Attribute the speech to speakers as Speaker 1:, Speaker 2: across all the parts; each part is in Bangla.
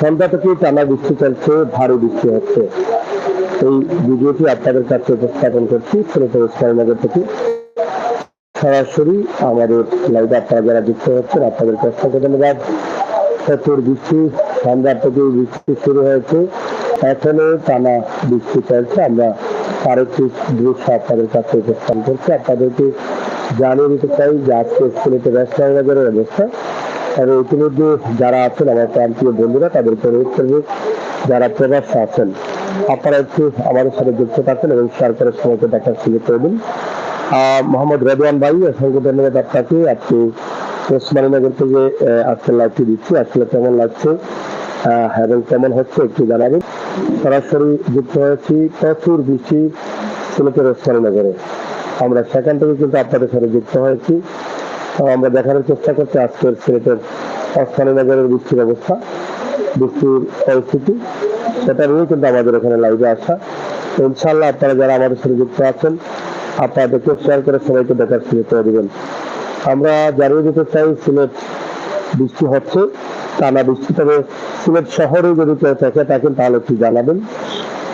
Speaker 1: সন্ধ্যা থেকে টানা বৃষ্টি চলছে, ভারী বৃষ্টি হচ্ছে। এই ভিডিওটি আপনাদের কাছে উপস্থাপন করছি সিলেটের ওসমানীনগর থেকে সরাসরি আমাদের লাইভে আপনারা যারা যুক্ত হচ্ছেন আপনাদেরকে অসংখ্য ধন্যবাদ। প্রচুর বৃষ্টি, সন্ধ্যা থেকে বৃষ্টি শুরু হয়েছে, এখনো টানা বৃষ্টি চলছে। আমরা আরেকটি দৃশ্য আপনাদের কাছে উপস্থাপন করছি। আপনাদেরকে জানিয়ে দিতে চাই যে আজকে সিলেটের ওসমানীনগরের অবস্থা। তবে ইতিমধ্যে যারা আছেন আমার প্রান্তীয় বন্ধুরা তাদেরকে অনুরোধ করবে যারা প্রবাসে আছেন আপনারা একটু আমাদের সাথে যুক্ত থাকেন এবং শেয়ার করার সময়কে দেখার সুযোগ করে দিন। মোহাম্মদ রেদওয়ান ভাই, অসংখ্য ধন্যবাদ আপনাকে। আপনি ওসমানীনগর থেকে আজকের লাইভটি দিচ্ছি, আসলে কেমন লাগছে এবং কেমন হচ্ছে একটু জানাবেন। সরাসরি যুক্ত হয়েছি, প্রচুর বৃষ্টি সিলেটের ওসমানীনগরে। আমরা সেখান থেকে কিন্তু আপনাদের সাথে যুক্ত হয়েছি। আমরা দেখানোর চেষ্টা করছি আজকের সিলেটের ওসমানীনগরের বৃষ্টির অবস্থা, বৃষ্টির পরিস্থিতি, সেটা নিয়ে কিন্তু আমাদের এখানে লাইভে আসা। ইনশাআল্লাহ আপনারা যারা আমাদের সাথে যুক্ত আছেন আপনাদেরকে শেয়ার করে সবাইকে দেখার সুযোগ করে দিবেন। আমরা জানিয়ে দিতে চাই সিলেট বৃষ্টি হচ্ছে, টানা বৃষ্টি। তবে সিলেট শহরে যদি কেউ থেকে থাকেন তাহলে একটু জানাবেন।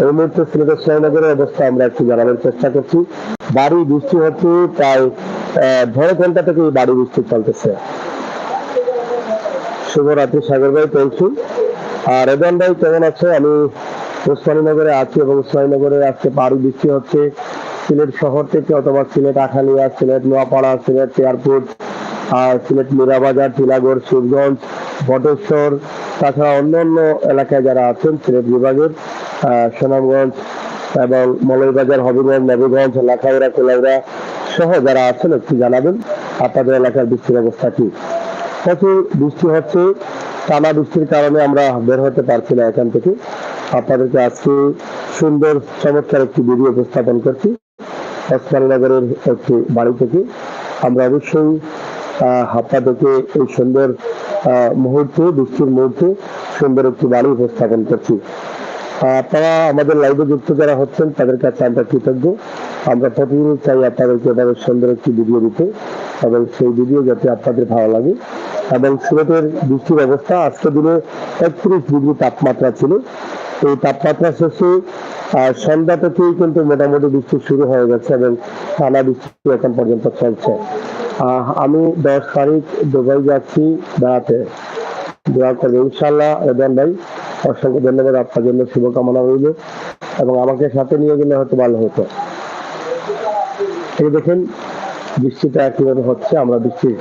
Speaker 1: এই মুহূর্তে সিলেটের শ্রীনগরের অবস্থা আমরা একটু জানানোর চেষ্টা করছি। ভারী বৃষ্টি হচ্ছে, প্রায় 1.5 ঘন্টা থেকে ভারী বৃষ্টি চলতেছে। শুভরাত্রি সাগর ভাই, পেয়েছি। আর রেদন ভাই কেমন আছে? আমি ওসমানীনগরে আছি এবং ওসমানীনগরে আজকে ভারী বৃষ্টি হচ্ছে। সিলেট শহর থেকে অথবা সিলেট আখালিয়া, সিলেট নোয়াপাড়া, সিলেট এয়ারপোর্ট, সিলেট মীরাবাজার, টিলাগড়, শিবগঞ্জ, বটেশ্বর, তাছাড়া অন্যান্য এলাকায় যারা আছেন সিলেট বিভাগের সুনামগঞ্জ এবং মলয়বাজার, হবিগঞ্জ, নবীগঞ্জ, লাখাউড়া, কোলাউড়া সহ যারা আছেন একটু জানাবেন আপনাদের এলাকার বৃষ্টির অবস্থা কি। প্রচুর বৃষ্টি হচ্ছে, টানা বৃষ্টির কারণে আমরা বের হতে পারছি না এখান থেকে। আপনাদেরকে আজকে সুন্দর চমৎকার একটি ভিডিও উপস্থাপন করছি ওসমানীনগরের একটি বাড়ি থেকে। আমরা অবশ্যই আপনাদেরকে এই সুন্দর মুহূর্তে, বৃষ্টির মুহূর্তে সুন্দর একটি বাড়ি উপস্থাপন করছি। আপনারা আমাদের লাইভে যুক্ত যারা হচ্ছেন তাদের কাছে আমরা কৃতজ্ঞ। আমরা প্রতিদিন চাই আপনাদেরকে এভাবে সুন্দর একটি ভিডিও দিতে এবং সেই ভিডিও যাতে আপনাদের ভালো লাগে। এবং সিলেটের বৃষ্টির অবস্থা, আজকের দিনে 31 ডিগ্রি তাপমাত্রা ছিল। এই তাপমাত্রা শেষে সন্ধ্যা থেকেই কিন্তু মোটামুটি বৃষ্টি শুরু হয়ে গেছে এবং টানা বৃষ্টি এখন পর্যন্ত চলছে। আমি 10 তারিখ দুবাই যাচ্ছি বেড়াতে, দোয়া করবে ইনশাআল্লাহ। রেদওয়ান ভাই অসংখ্য ধন্যবাদ, আপনার জন্য শুভকামনা রইল এবং আমাকে সাথে নিয়ে গেলে হয়তো ভালো হতো। এই দেখেন বৃষ্টিটা কিভাবে হচ্ছে, আমরা বৃষ্টির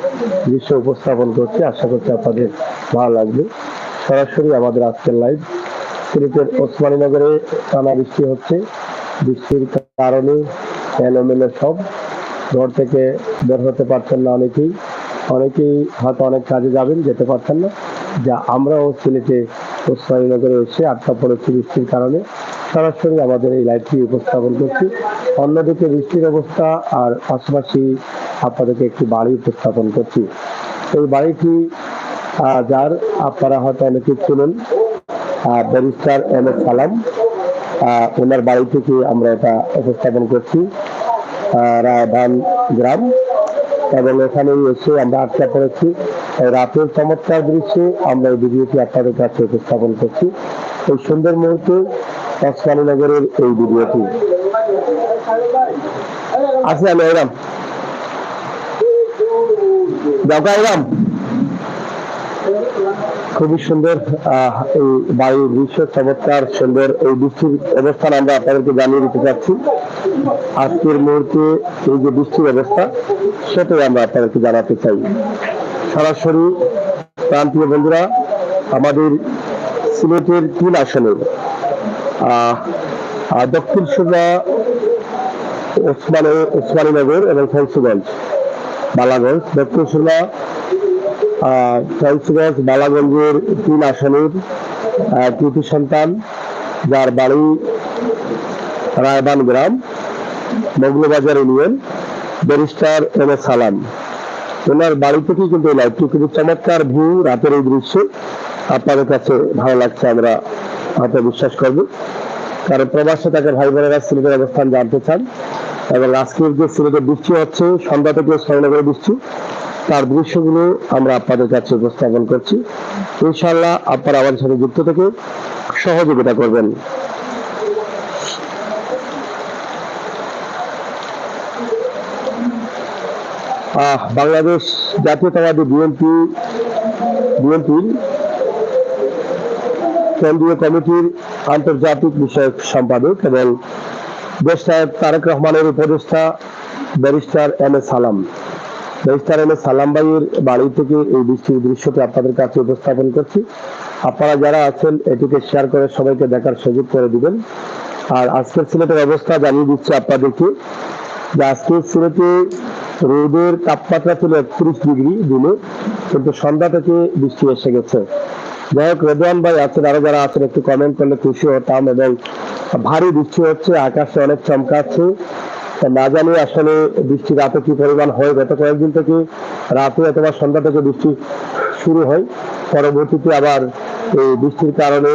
Speaker 1: দৃশ্য উপস্থাপন করছি, আশা করছি আপনাদের ভালো লাগবে। সরাসরি আমাদের আজকের লাইভ সিলেটের ওসমানীনগরে টানা বৃষ্টি হচ্ছে। বৃষ্টির কারণে এলোমেলো সব, ঘর থেকে বের হতে পারছেন না অনেকেই হয়তো অনেক কাজে যাবেন, যেতে পারছেন না। যা আমরাও সিলেটে ওসমানীনগরে এসে আটকা পড়েছি বৃষ্টির কারণে। সরাসরি আমাদের এই লাইভটি উপস্থাপন করছি। অন্যদিকে বৃষ্টির অবস্থা আর পাশাপাশি আপনাদেরকে একটি বাড়ি উপস্থাপন করছি। এই বাড়িটি যার আপনারা হয়তো অনেকে ছিলেন, ব্যারিস্টার এম এস সালাম, ওনার বাড়ি থেকে আমরা এটা উপস্থাপন করছি, রায়বান গ্রাম। এবং এখানে এসে আমরা আটকা পড়েছি। রাতের চমৎকার দৃশ্যে আমরা এই ভিডিওটি আপনাদের কাছে উপস্থাপন করছি। এই সুন্দর মুহূর্তে ওসমানীনগরের এই ভিডিওটি আছে। আমি এরাম এরাম খুবই সুন্দর এই বায়ুর দৃশ্য, চমৎকার সুন্দর এই বৃষ্টির অবস্থান আমরা আপনাদেরকে জানিয়ে দিতে চাচ্ছি। আজকের মুহূর্তে এই যে বৃষ্টির অবস্থা সেটাই আমরা আপনাদেরকে জানাতে চাই। সরাসরি প্রান্তীয় বন্ধুরা, আমাদের সিলেটের 3 আসনের দক্ষিণ সুরমা, ওসমানীনগর এবং ফেন্সিগঞ্জ, বালাগঞ্জ, দক্ষিণ সুরমা, ফেন্সিগঞ্জ, বালাগঞ্জের 3 আসনের কৃতি সন্তান যার বাড়ি রায়বান গ্রাম, Moulvibazar union, barrister M S Salam, ওনার বাড়ি থেকেই কিন্তু এই লাইভটি। খুবই চমৎকার ভিউ, রাতের এই দৃশ্য আপনাদের কাছে ভালো লাগছে আমরা হয়তো বিশ্বাস করবো, কারণ প্রবাসে তাকে ভাই বোনেরা সিলেটের অবস্থান জানতে চান। এবং আজকের যে সিলেটে বৃষ্টি হচ্ছে, সন্ধ্যা থেকে শ্রীনগরে বৃষ্টি, তার দৃশ্যগুলো আমরা আপনাদের কাছে উপস্থাপন করছি। ইনশাআল্লাহ আপনারা আমাদের সাথে যুক্ত থেকে সহযোগিতা করবেন। বাংলাদেশ জাতীয়তাবাদী বিএনপির কেন্দ্রীয় কমিটির আন্তর্জাতিক বিষয়ক সম্পাদক এবং দেশ নায়ক তারেক রহমানের উপদেষ্টা ব্যারিস্টার এম এ সালাম ভাইয়ের বাড়ি থেকে এই বৃষ্টির দৃশ্যটি আপনাদের কাছে উপস্থাপন করছি। আপনারা যারা আছেন এটিকে শেয়ার করে সবাইকে দেখার সুযোগ করে দিবেন। আর আজকের সিলেটের অবস্থা জানিয়ে দিচ্ছি আপনাদেরকে যে আজকের সিলেটে রোদের তাপমাত্রা ছিল 31 ডিগ্রি দিনে, কিন্তু সন্ধ্যা থেকে বৃষ্টি এসে গেছে। যাই হোক, রেদওয়ান ভাই আছেন, আরো যারা আছেন একটু কমেন্ট করলে খুশি হতাম। এবং ভারী বৃষ্টি হচ্ছে, আকাশে অনেক চমকাচ্ছে। না জানি আসলে বৃষ্টি রাতে কি পরিমাণ হয়। গত কয়েকদিন থেকে রাতে অথবা সন্ধ্যা থেকে বৃষ্টি শুরু হয়, পরবর্তীতে আবার এই বৃষ্টির কারণে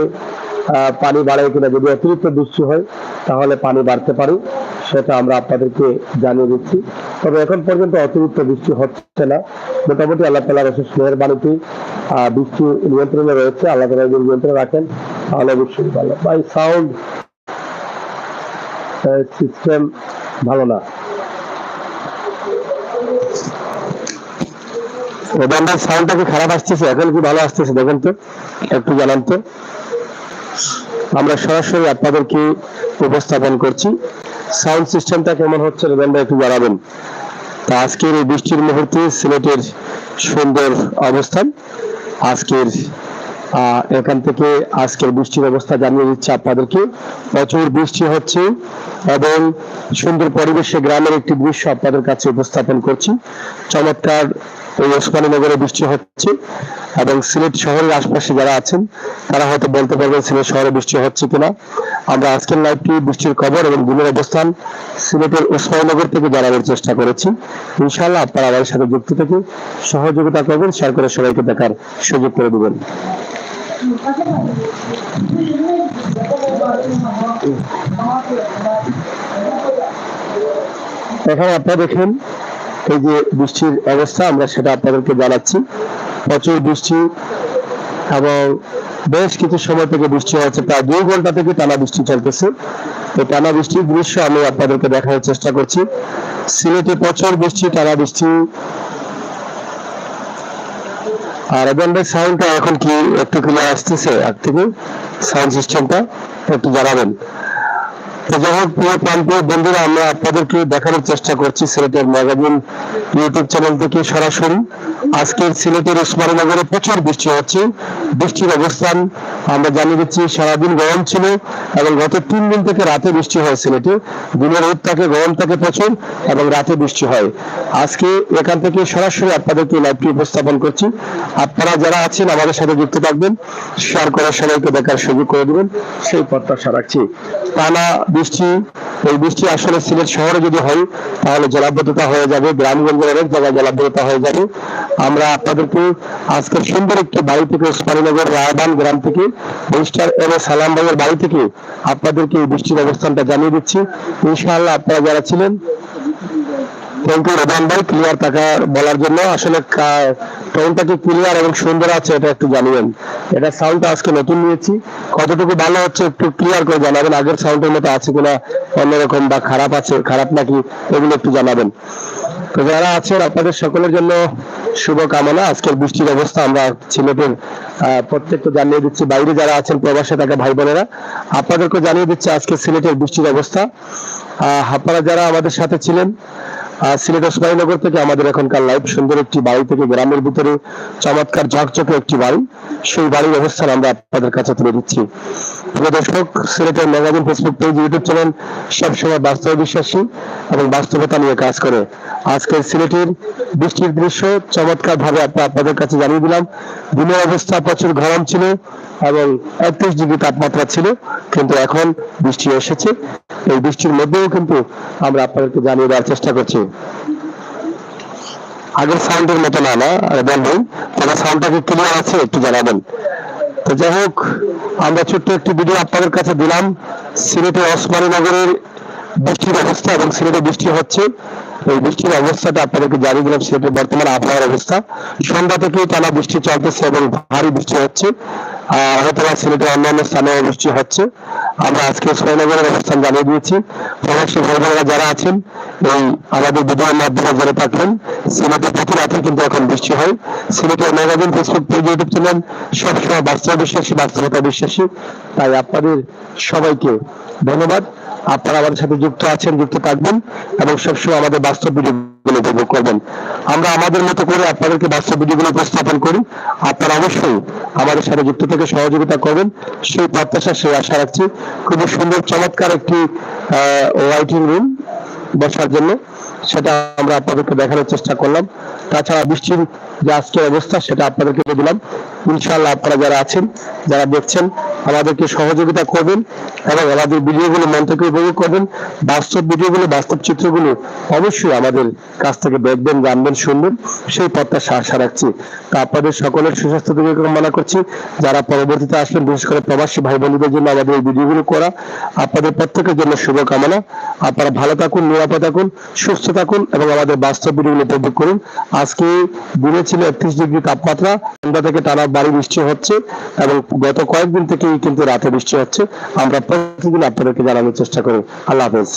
Speaker 1: পানি বাড়ে কিনা, যদি অতিরিক্ত বৃষ্টি হয় তাহলে পানি বাড়তে পারে, সেটা আমরা আপনাদেরকে জানিয়ে দিচ্ছি। তবে এখন পর্যন্ত অতিরিক্ত বৃষ্টি হচ্ছে না, মোটামুটি আল্লাহ তাআলার অশেষ মেহেরবানিতে বৃষ্টি নিয়ন্ত্রণে রয়েছে। আল্লাহ তাআলা যদি নিয়ন্ত্রণে রাখেন তাহলে অবশ্যই ভালো। ভাই সাউন্ড সিস্টেম ভালো না, সাউন্ডটা কি খারাপ আসতেছে? এখন কি ভালো আসতেছে দেখেন তো, একটু জানান তো। আমরা সরাসরি আপনাদেরকে উপস্থাপন করছি, সাউন্ড সিস্টেমটা কেমন হচ্ছে রেবেন ভাই একটু জানাবেন। তা আজকের এই বৃষ্টির মুহূর্তে সিলেটের সুন্দর অবস্থান, আজকের এখান থেকে আজকের বৃষ্টির অবস্থা জানিয়ে দিচ্ছে আপনাদেরকে। প্রচুর বৃষ্টি হচ্ছে এবং সুন্দর পরিবেশে গ্রামের একটি দৃশ্য আপনাদের কাছে উপস্থাপন করছি। চমৎকার এই ওসমানীনগরে বৃষ্টি হচ্ছে এবং সিলেট শহরের আশপাশে যারা আছেন তারা হয়তো বলতে পারবেন সিলেট শহরে বৃষ্টি হচ্ছে কিনা। আমরা আজকের লাইভটি বৃষ্টির খবর এবং দিনের অবস্থান সিলেটের ওসমানীনগর থেকে জানানোর চেষ্টা করেছি। ইনশাআল্লাহ আপনারা আমাদের সাথে যুক্ত থেকে সহযোগিতা করবেন, শেয়ার করে সবাইকে দেখার সুযোগ করে দেবেন। এখানে আপনারা দেখেন এই যে বৃষ্টির অবস্থা, আমরা সেটা আপনাদেরকে জানাচ্ছি। প্রচুর বৃষ্টি এবং বেশ কিছু সময় থেকে বৃষ্টি হচ্ছে, প্রায় 2 ঘন্টা থেকে টানা বৃষ্টি চলতেছে। এই টানা বৃষ্টির দৃশ্য আমি আপনাদেরকে দেখানোর চেষ্টা করছি। সিলেটে প্রচুর বৃষ্টি, টানা বৃষ্টি। আর এখানে সাউন্ডটা এখন কি একটু ক্লিয়ার আসতেছে? আগ থেকে সাউন্ড সিস্টেমটা একটু জানাবেন। বন্ধুরা, আমরা আপনাদেরকে দেখানোর চেষ্টা করছি সিলেটের ম্যাগাজিন ইউটিউব চ্যানেল থেকে সরাসরি। আজকের সিলেটের ওসমানীনগরে প্রচুর বৃষ্টি হচ্ছে। বৃষ্টির অবস্থান আমরা জানিয়ে দিচ্ছি। সারাদিন গরম ছিল এবং গত 3 দিন থেকে রাতে বৃষ্টি হয় সিলেটে। দিনে রোদ থাকে, গরম থাকে প্রচুর এবং রাতে বৃষ্টি হয়। আজকে এখান থেকে সরাসরি আপনাদেরকে লাইভটি উপস্থাপন করছি। আপনারা যারা আছেন আমাদের সাথে যুক্ত থাকবেন, শেয়ার করে সবাইকে দেখার সুযোগ করে দেবেন, সেই প্রত্যাশা রাখছি। টানা বৃষ্টি, এই বৃষ্টি আসলে সিলেট শহরে যদি হয় তাহলে জলাবদ্ধতা হয়ে যাবে, গ্রামগঞ্জের অনেক জায়গায় জলাবদ্ধতা হয়ে যাবে। আমরা আপনাদেরকে আজকের সুন্দর একটি বাড়ি থেকে, ওসমানীনগর রায়বান গ্রাম থেকে ব্যারিস্টার এম এ সালাম ভাইয়ের বাড়ি থেকে আপনাদেরকে এই বৃষ্টির অবস্থানটা জানিয়ে দিচ্ছি। ইনশাআল্লাহ আপনারা যারা ছিলেন, থ্যাংক ইউ রেদান ভাই ক্লিয়ার থাকা বলার জন্য। আসলে টোনটা কি ক্লিয়ার এবং সুন্দর আছে এটা একটু জানিবেন। এটা সাউন্ডটা আজকে নতুন নিয়েছি, কতটুকু ভালো হচ্ছে একটু ক্লিয়ার করে জানাবেন। আগের সাউন্ডের মতো আছে কিনা, অন্যরকম বা খারাপ আছে, খারাপ নাকি, এগুলো একটু জানাবেন। তো যারা আছেন আপনাদের সকলের জন্য শুভকামনা। আজকের বৃষ্টির অবস্থা আমরা সিলেটের প্রত্যেককে জানিয়ে দিচ্ছি। বাইরে যারা আছেন প্রবাসে থাকা ভাই বোনেরা, আপনাদেরকে জানিয়ে দিচ্ছি আজকে সিলেটের বৃষ্টির অবস্থা। আপনারা যারা আমাদের সাথে ছিলেন সিলেট ওসমানীনগর থেকে, আমাদের এখনকার লাইভ সুন্দর একটি বাড়ি থেকে, গ্রামের ভিতরে চমৎকার ঝকঝকে একটি বাড়ি, সেই বাড়ির অবস্থান আমরা আপনাদের কাছে তুলে দিচ্ছি। প্রিয় দর্শক, সিলেটের magazine Facebook page, YouTube channel সবসময় বাস্তব বিশ্বাসী এবং বাস্তবতা নিয়ে কাজ করে। আজকের সিলেটের বৃষ্টির দৃশ্য চমৎকার ভাবে আপনাদের কাছে জানিয়ে দিলাম। দিনের অবস্থা প্রচুর গরম ছিল এবং 31 ডিগ্রি তাপমাত্রা ছিল, কিন্তু এখন বৃষ্টি এসেছে। এই বৃষ্টির মধ্যেও কিন্তু আমরা আপনাদেরকে জানিয়ে দেওয়ার চেষ্টা করছি। আগের সাউন্ডের মতো না বলবেন, তাহলে সাউন্ডটা কি ক্লিয়ার আছে একটু জানাবেন। তো যাই হোক, আমরা ছোট্ট একটি ভিডিও আপনাদের কাছে দিলাম সিলেটের ওসমানীনগরের বৃষ্টির অবস্থা এবং সিলেটে বৃষ্টি হচ্ছে এই বৃষ্টির অবস্থাটা আপনাদেরকে জানিয়ে দিলাম সিলেটের বর্তমান আবহাওয়ার অবস্থা। সন্ধ্যা থেকে টানা বৃষ্টি চলতেছে এবং ভারী বৃষ্টি হচ্ছে। হয়তো সিলেটের অন্যান্য স্থানে বৃষ্টি হচ্ছে। আমরা আজকে শ্রীনগরের অবস্থান জানিয়ে দিয়েছি। প্রবাসী ভাই বোনেরা যারা আছেন এই আমাদের ভিডিওর মাধ্যমে জেনে থাকবেন সিলেটে প্রতি রাতে কিন্তু এখন বৃষ্টি হয়। সিলেটের magazine Facebook page YouTube channel সবসময় বাস্তব বিশ্বাসী, বাস্তবতা বিশ্বাসী। তাই আপনাদের সবাইকে ধন্যবাদ। আপনারা আমাদের সাথে যুক্ত আছেন, যুক্ত থাকবেন এবং সবসময় আমাদের বাস্তব ভিডিওগুলো উপভোগ করবেন। আমরা আমাদের মতো করে আপনাদেরকে বাস্তব ভিডিওগুলো উপস্থাপন করি। আপনারা অবশ্যই আমাদের সাথে যুক্ত থেকে সহযোগিতা করবেন সেই প্রত্যাশা, সেই আশা রাখছি। খুবই সুন্দর চমৎকার একটি ওয়াইটিং রুম বসার জন্য, সেটা আমরা আপনাদেরকে দেখানোর চেষ্টা করলাম। তাছাড়া বৃষ্টির যে আজকের অবস্থা সেটা আপনাদেরকে দিলাম। ইনশাআল্লাহ আপনারা যারা আছেন, যারা দেখছেন, আমাদেরকে সহযোগিতা করবেন এবং আমাদের ভিডিওগুলো মন থেকে উপভোগ করবেন। বাস্তব ভিডিওগুলো, বাস্তব চিত্রগুলো অবশ্যই আমাদের কাছ থেকে দেখবেন, জানবেন, শুনবেন, সেই প্রত্যাশা আশা রাখছি। তা আপনাদের সকলের সুস্বাস্থ্য থেকে কামনা করছি। যারা পরবর্তীতে আসবেন, বিশেষ করে প্রবাসী ভাই বোনদের জন্য আমাদের এই ভিডিওগুলো করা, আপনাদের প্রত্যেকের জন্য শুভকামনা। আপনারা ভালো থাকুন, নিরাপদ থাকুন, সুস্থ থাকুন এবং আমাদের বাস্তব ভিডিওগুলো উপভোগ করুন। আজকে দিনে ছিল 31 ডিগ্রি তাপমাত্রা, সন্ধ্যা থেকে টানা ভারী বৃষ্টি হচ্ছে এবং গত কয়েকদিন থেকেই কিন্তু রাতে বৃষ্টি হচ্ছে। আমরা প্রতিদিন আপনাদেরকে জানানোর চেষ্টা করি। আল্লাহ হাফেজ।